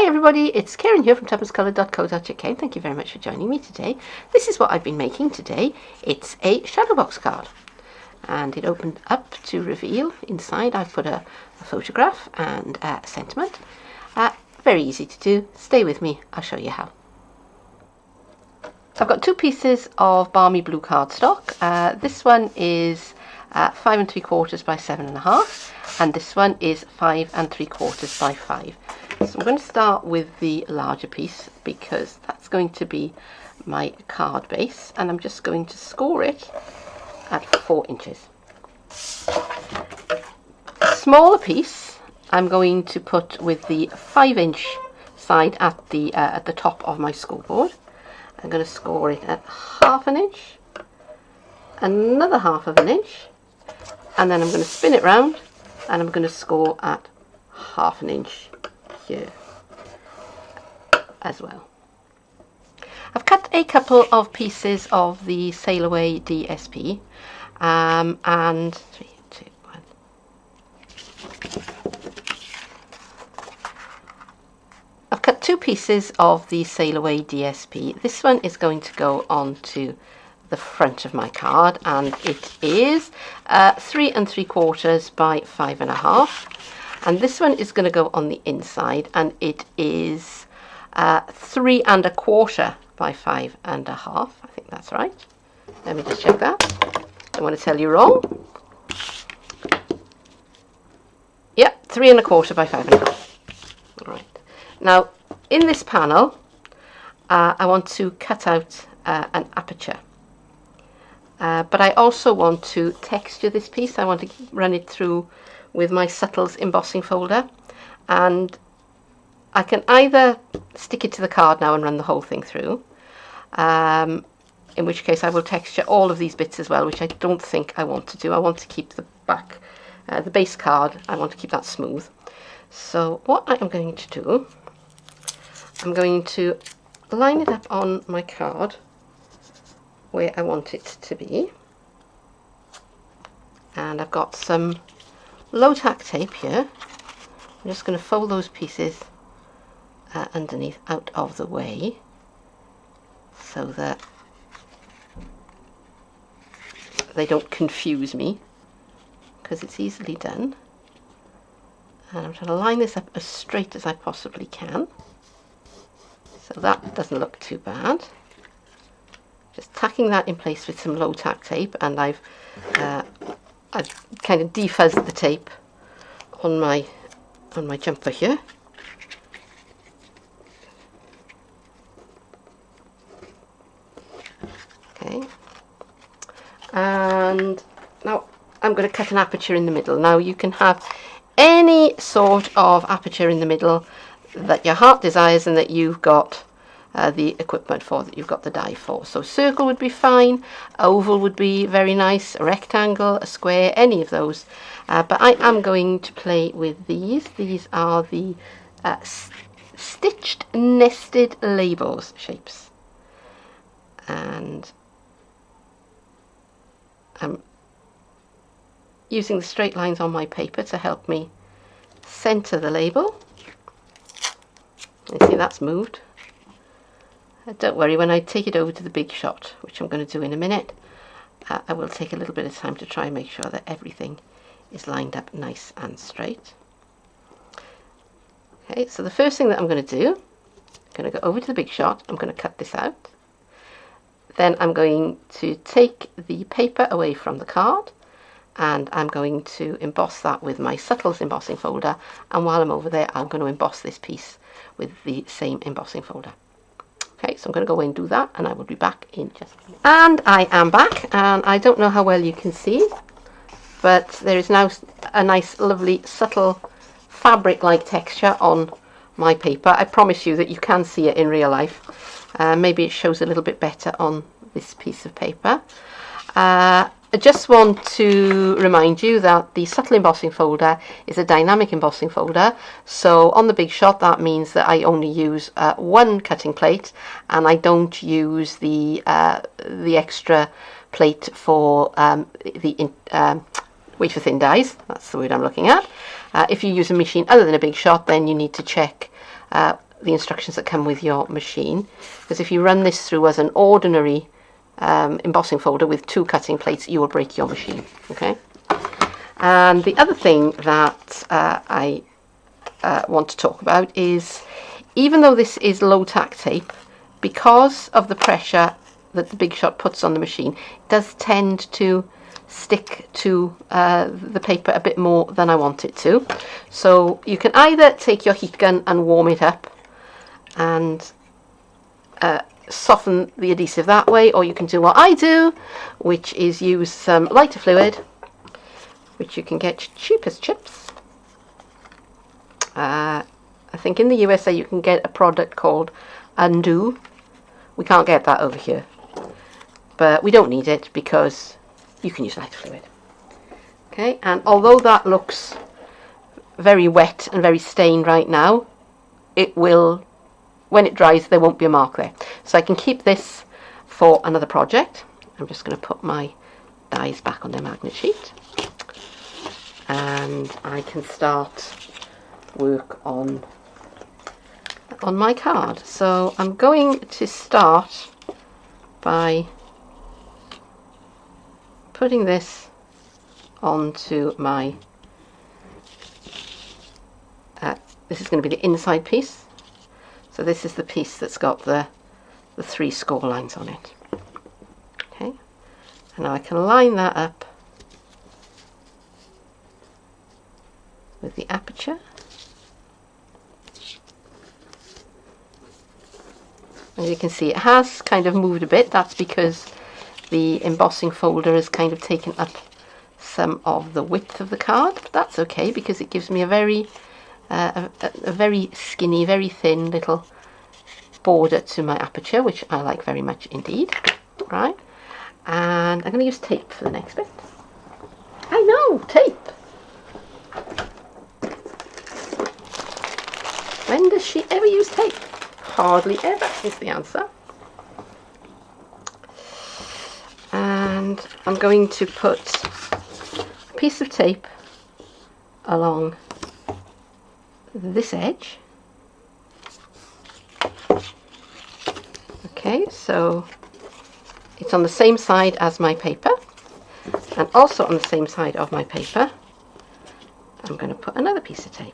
everybody, it's Keren here from tuppencecoloured.co.uk. Thank you very much for joining me today. This is what I've been making today. It's a shadow box card, and it opened up to reveal. Inside I've put a photograph and a sentiment. Very easy to do. Stay with me, I'll show you how. So I've got two pieces of balmy blue cardstock. This one is 5 3/4 by 7.5, and this one is 5 3/4 by 5. So I'm going to start with the larger piece because that's going to be my card base, and I'm just going to score it at 4 inches. A smaller piece I'm going to put with the 5-inch side at the top of my scoreboard. I'm going to score it at 1/2 inch, another 1/2 inch, and then I'm going to spin it round and I'm going to score at 1/2 inch here as well. I've cut a couple of pieces of the Sail Away DSP and 3, 2, 1. I've cut 2 pieces of the Sail Away DSP. This one is going to go onto the front of my card, and it is 3 3/4 by 5.5, and this one is going to go on the inside, and it is 3 1/4 by 5.5. I think that's right. Let me just check that. Don't want to tell you wrong. Yep, 3 1/4 by 5.5. All right. Now in this panel, I want to cut out an aperture. But I also want to texture this piece. I want to run it through with my Subtles embossing folder, and I can either stick it to the card now and run the whole thing through, in which case I will texture all of these bits as well, which I don't think I want to do. I want to keep the back, the base card, I want to keep that smooth. So what I am going to do, I'm going to line it up on my card where I want it to be, and I've got some low tack tape here. I'm just going to fold those pieces underneath out of the way so that they don't confuse me, because it's easily done. And I'm trying to line this up as straight as I possibly can, so that doesn't look too bad. Just tacking that in place with some low tack tape, and I've kind of defuzzed the tape on my jumper here. Okay, and now I'm going to cut an aperture in the middle. Now you can have any sort of aperture in the middle that your heart desires and that you've got the equipment for, that you've got the die for. So circle would be fine, oval would be very nice, a rectangle, a square, any of those. But I am going to play with these. These are the stitched nested labels shapes, and I'm using the straight lines on my paper to help me center the label. You see that's moved. Don't worry, when I take it over to the big shot, which I'm going to do in a minute, I will take a little bit of time to try and make sure that everything is lined up nice and straight. Okay, so the first thing that I'm going to do, I'm going to go over to the big shot, I'm going to cut this out. Then I'm going to take the paper away from the card, and I'm going to emboss that with my Subtles embossing folder, and while I'm over there I'm going to emboss this piece with the same embossing folder. Okay, so I'm going to go away and do that, and I will be back in just a minute. And I am back, and I don't know how well you can see, but there is now a nice lovely subtle fabric-like texture on my paper. I promise you that you can see it in real life. Maybe it shows a little bit better on this piece of paper. I just want to remind you that the Subtle embossing folder is a dynamic embossing folder. So on the big shot, that means that I only use one cutting plate, and I don't use the extra plate for the wafer thin dies. That's the word I'm looking at. If you use a machine other than a big shot, then you need to check the instructions that come with your machine, because if you run this through as an ordinary embossing folder with 2 cutting plates, you will break your machine. Okay. And the other thing that I want to talk about is, even though this is low tack tape, because of the pressure that the Big Shot puts on the machine, it does tend to stick to the paper a bit more than I want it to. So you can either take your heat gun and warm it up and soften the adhesive that way, or you can do what I do, which is use some lighter fluid, which you can get cheap as chips. I think in the USA you can get a product called Undo. We can't get that over here, but we don't need it because you can use lighter fluid. Okay, and although that looks very wet and very stained right now, it will, when it dries, there won't be a mark there. So I can keep this for another project. I'm just going to put my dies back on their magnet sheet, and I can start work on my card. So I'm going to start by putting this onto my, this is going to be the inside piece. So this is the piece that's got the 3 score lines on it. Okay, and now I can line that up with the aperture. As you can see, it has kind of moved a bit. That's because the embossing folder has kind of taken up some of the width of the card. But that's okay, because it gives me a very skinny, very thin little border to my aperture, which I like very much indeed. Right, and I'm going to use tape for the next bit. I know, tape. When does she ever use tape? Hardly ever is the answer. And I'm going to put a piece of tape along this edge. Okay, so it's on the same side as my paper, and also on the same side of my paper I'm going to put another piece of tape.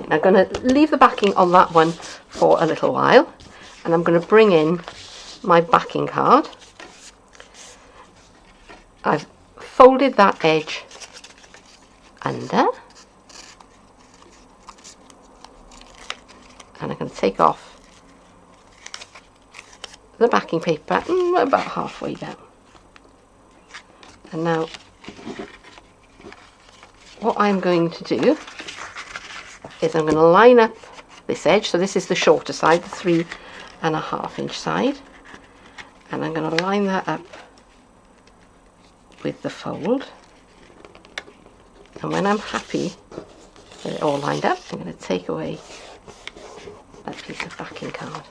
I'm going to leave the backing on that one for a little while, and I'm going to bring in my backing card. I've folded that edge under, and I'm going to take off the backing paper about halfway down. And now what I'm going to do is I'm going to line up this edge. So this is the shorter side, the 3.5 inch side, and I'm going to line that up with the fold. And when I'm happy with it all lined up, I'm going to take away that piece of backing card.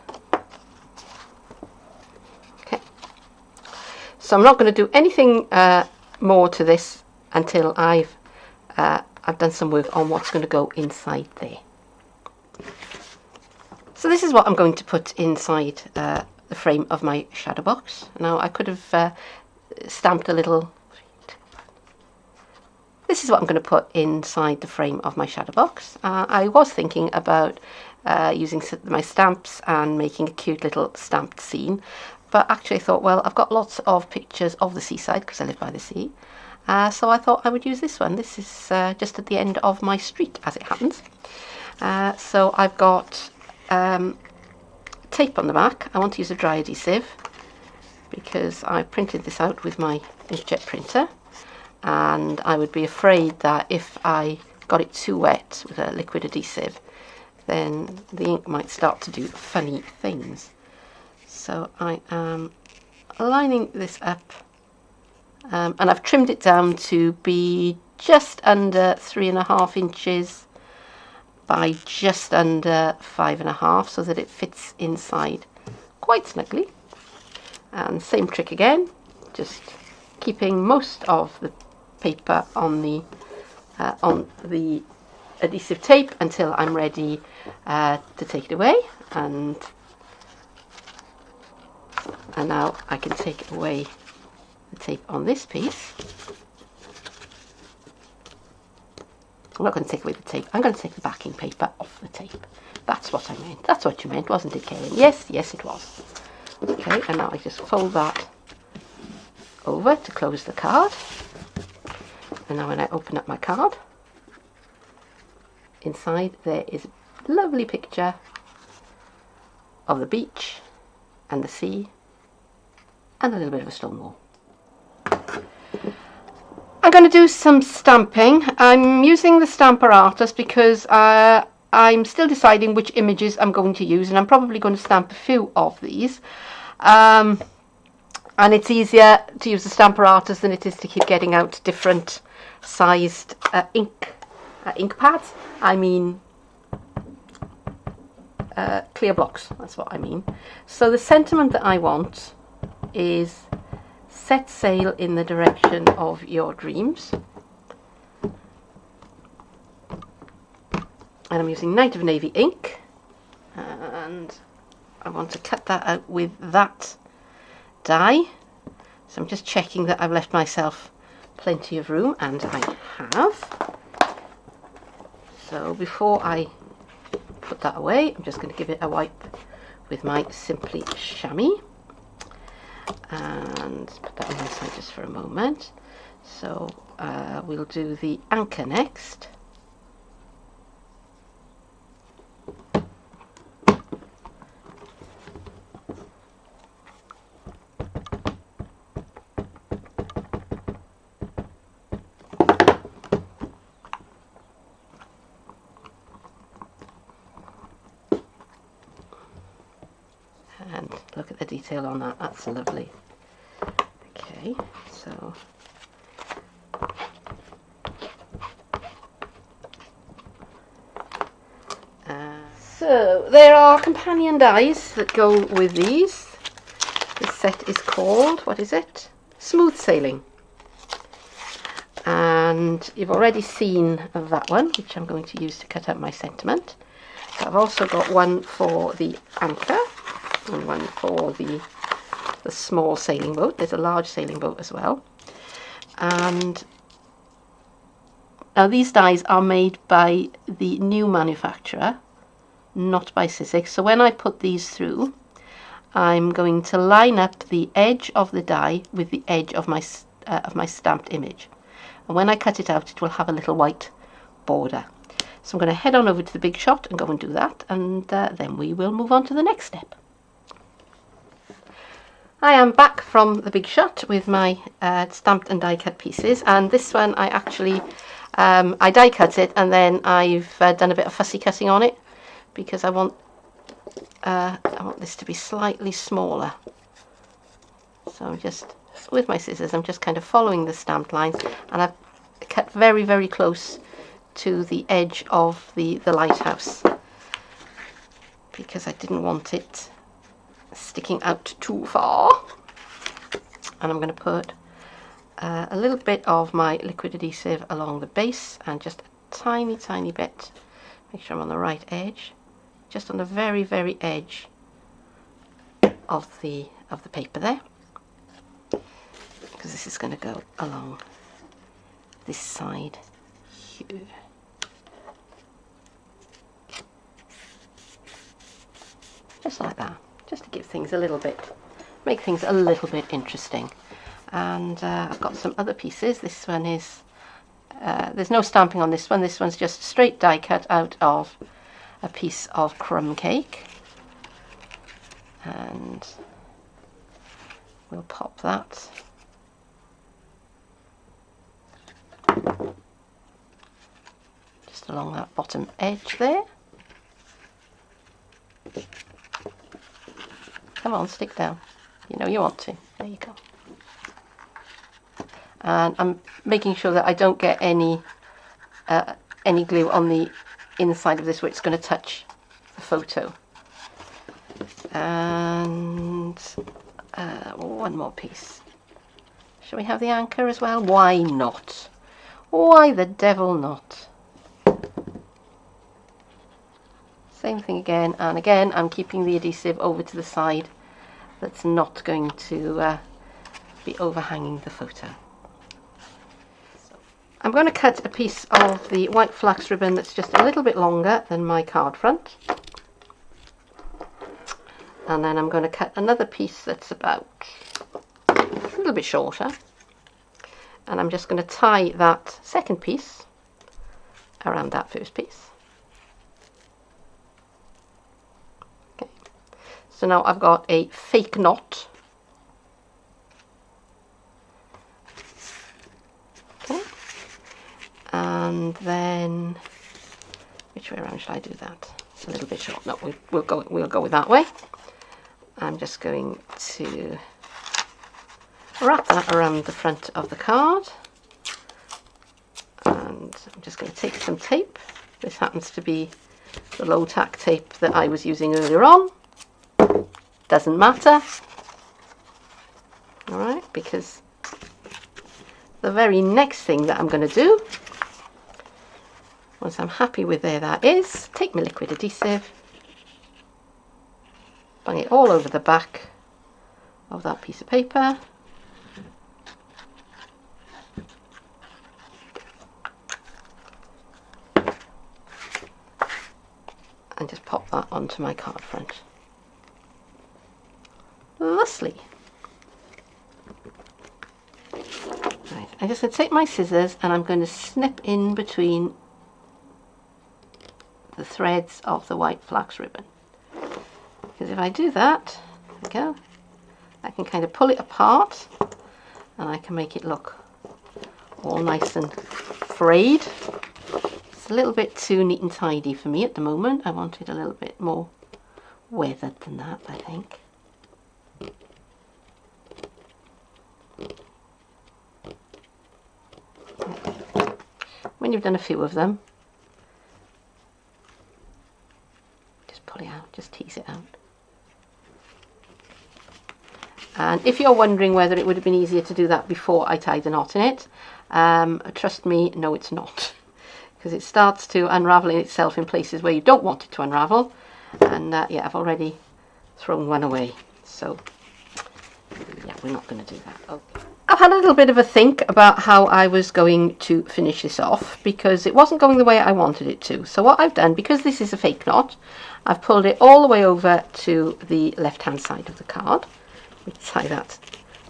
Okay, so I'm not going to do anything more to this until I've done some work on what's going to go inside there. So this is what I'm going to put inside the frame of my shadow box. Now I could have stamped a little. This is what I'm going to put inside the frame of my shadow box. I was thinking about using my stamps and making a cute little stamped scene, but actually I thought, well, I've got lots of pictures of the seaside because I live by the sea. So I thought I would use this one. This is just at the end of my street, as it happens. So I've got tape on the back. I want to use a dry adhesive because I printed this out with my inkjet printer, and I would be afraid that if I got it too wet with a liquid adhesive, then the ink might start to do funny things. So I am lining this up. And I've trimmed it down to be just under 3.5 inches by just under 5.5, so that it fits inside quite snugly. And same trick again, just keeping most of the paper on the adhesive tape until I'm ready to take it away, and now I can take away the tape on this piece. I'm not going to take away the tape, I'm going to take the backing paper off the tape. That's what I meant. That's what you meant, wasn't it, Keren? Yes, yes it was. Okay, and now I just fold that over to close the card. And now when I open up my card, inside there is a lovely picture of the beach and the sea and a little bit of a stone wall. I'm going to do some stamping. I'm using the Stamper Artist because I'm still deciding which images I'm going to use, and I'm probably going to stamp a few of these. And it's easier to use the Stamper Artist than it is to keep getting out different sized ink pads. I mean clear blocks, that's what I mean. So the sentiment that I want is set sail in the direction of your dreams. And I'm using Night of Navy ink, and I want to cut that out with that die. So I'm just checking that I've left myself plenty of room, and I have. So before I put that away, I'm just going to give it a wipe with my Simply Chamois and put that on one side just for a moment. So we'll do the anchor next. And look at the detail on that, that's lovely. Okay, so there are companion dies that go with these. This set is called, what is it? Smooth Sailing. And you've already seen that one, which I'm going to use to cut out my sentiment. So I've also got one for the anchor and one for the small sailing boat. There's a large sailing boat as well. And now these dies are made by the new manufacturer, not by Sizzix. So when I put these through, I'm going to line up the edge of the die with the edge of my stamped image. And when I cut it out, it will have a little white border. So I'm going to head on over to the Big Shot and go and do that, and then we will move on to the next step. I am back from the Big Shot with my stamped and die cut pieces, and this one I actually I die cut it, and then I've done a bit of fussy cutting on it because I want this to be slightly smaller. So I'm just, with my scissors, I'm just kind of following the stamped lines, and I've cut very, very close to the edge of the lighthouse because I didn't want it sticking out too far. And I'm going to put a little bit of my liquid adhesive along the base, and just a tiny, tiny bit, make sure I'm on the right edge, just on the very, very edge of the paper there, because this is going to go along this side here. Just like that, just to give things a little bit, make things a little bit interesting. And I've got some other pieces. This one is, there's no stamping on this one. This one's just straight die cut out of a piece of crumb cake. And we'll pop that just along that bottom edge there. Come on, stick down. You know you want to. There you go. And I'm making sure that I don't get any glue on the inside of this where it's going to touch the photo. And one more piece. Shall we have the anchor as well? Why not? Why the devil not? Same thing again, and again I'm keeping the adhesive over to the side that's not going to be overhanging the photo. So I'm going to cut a piece of the white flax ribbon that's just a little bit longer than my card front, and then I'm going to cut another piece that's about a little bit shorter, and I'm just going to tie that second piece around that first piece. Okay, so now I've got a fake knot. Okay, and then which way around should I do that? It's a little bit short. No, we'll go with that way. I'm just going to wrap that around the front of the card, and I'm just going to take some tape. This happens to be the low tack tape that I was using earlier on. Doesn't matter, alright, because the very next thing that I'm going to do, once I'm happy with where that is, take my liquid adhesive, bang it all over the back of that piece of paper, and just pop that onto my card front. Thusly. Right, I'm just going to take my scissors and I'm going to snip in between the threads of the white flax ribbon. Because if I do that, there we go, I can kind of pull it apart and I can make it look all nice and frayed. It's a little bit too neat and tidy for me at the moment. I want it a little bit more weathered than that, I think. When you've done a few of them, just pull it out, just tease it out. And if you're wondering whether it would have been easier to do that before I tied the knot in it, trust me, no it's not. Because it starts to unravel itself in places where you don't want it to unravel. And yeah, I've already thrown one away. So yeah, we're not going to do that. Okay. I've had a little bit of a think about how I was going to finish this off, because it wasn't going the way I wanted it to. So what I've done, because this is a fake knot, I've pulled it all the way over to the left hand side of the card. We tie that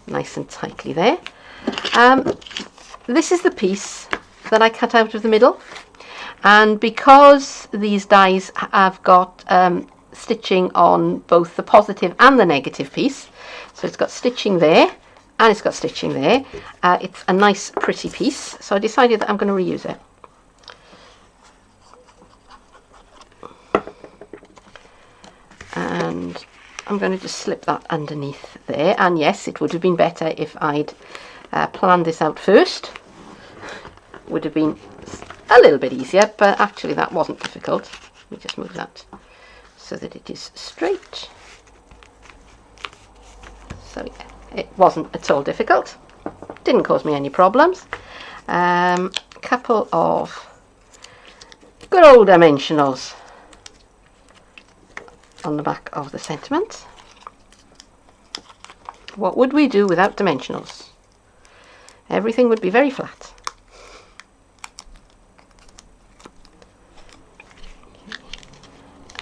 nice and tightly there. This is the piece that I cut out of the middle, and because these dies have got stitching on both the positive and the negative piece, so it's got stitching there and it's got stitching there, it's a nice pretty piece, so I decided that I'm going to reuse it. And I'm going to just slip that underneath there, and yes, it would have been better if I'd planned this out first. Would have been a little bit easier, but actually that wasn't difficult. Let me just move that so that it is straight. So yeah, it wasn't at all difficult. Didn't cause me any problems. Couple of good old dimensionals on the back of the sentiment. What would we do without dimensionals? Everything would be very flat.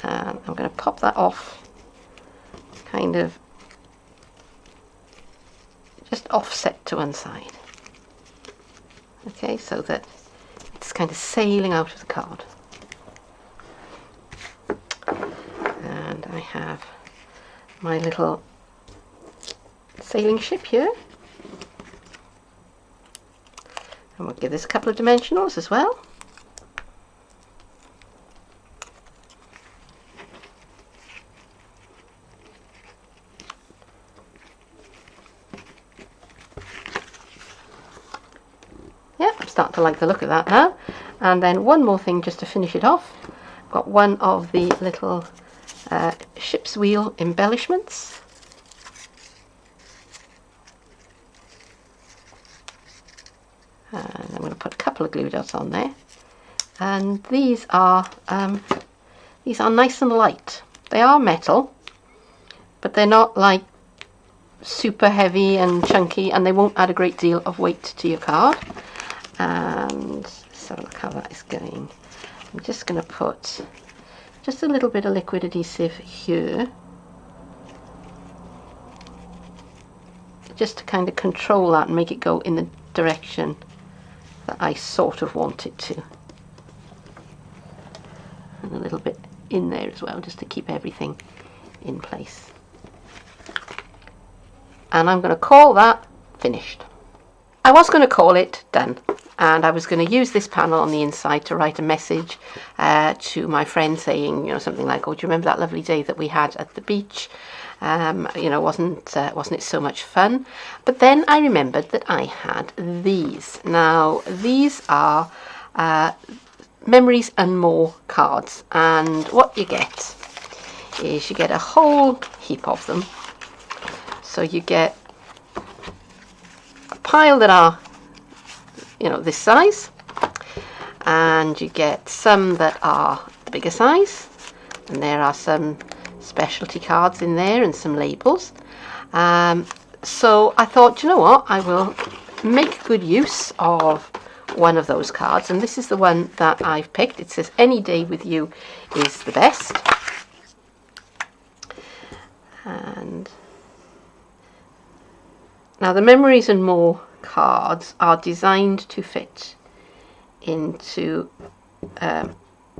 And I'm going to pop that off, kind of just offset to one side. Okay, so that it's kind of sailing out of the card. And I have my little sailing ship here. And we'll give this a couple of dimensionals as well. Start to like the look of that now. And then one more thing just to finish it off. Got one of the little ship's wheel embellishments. And I'm going to put a couple couple of glue dots on there. And these are nice and light. They are metal, but they're not like super heavy and chunky, and they won't add a great deal of weight to your card. And let's have a look how that is going. I'm just going to put just a little bit of liquid adhesive here, just to kind of control that and make it go in the direction that I sort of want it to. And a little bit in there as well, just to keep everything in place. And I'm going to call that finished. I was going to call it done, and I was going to use this panel on the inside to write a message to my friend saying, you know, something like, oh, do you remember that lovely day that we had at the beach? You know, wasn't it so much fun? But then I remembered that I had these. Now, these are Memories and More cards, and what you get is you get a whole heap of them. So you get a pile that are, you know, this size, and you get some that are the bigger size, and there are some specialty cards in there and some labels. So I thought, you know what, I will make good use of one of those cards, and this is the one that I've picked. It says any day with you is the best. And now the Memories and More cards are designed to fit into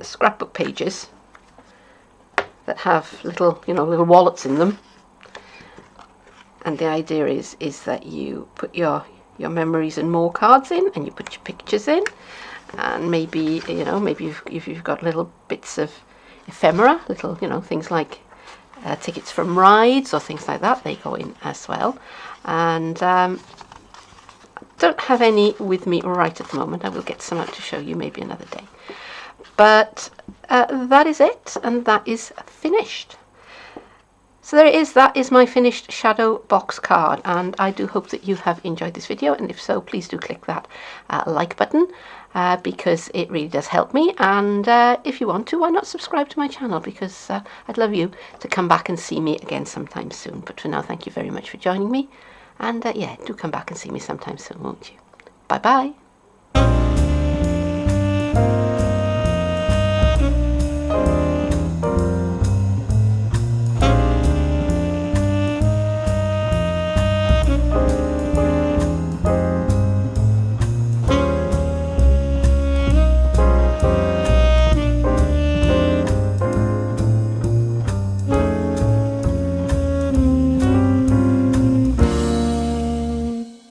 scrapbook pages that have little, you know, little wallets in them. And the idea is that you put your Memories and More cards in, and you put your pictures in, and maybe, you know, maybe if you've got little bits of ephemera, little, you know, things like tickets from rides or things like that, they go in as well. And don't have any with me right at the moment. I will get some out to show you maybe another day. But that is it, and that is finished. So there it is, that is my finished shadow box card, and I do hope that you have enjoyed this video, and if so, please do click that like button, because it really does help me. And if you want to, why not subscribe to my channel, because I'd love you to come back and see me again sometime soon. But for now, thank you very much for joining me, and yeah, do come back and see me sometime soon, won't you? Bye bye.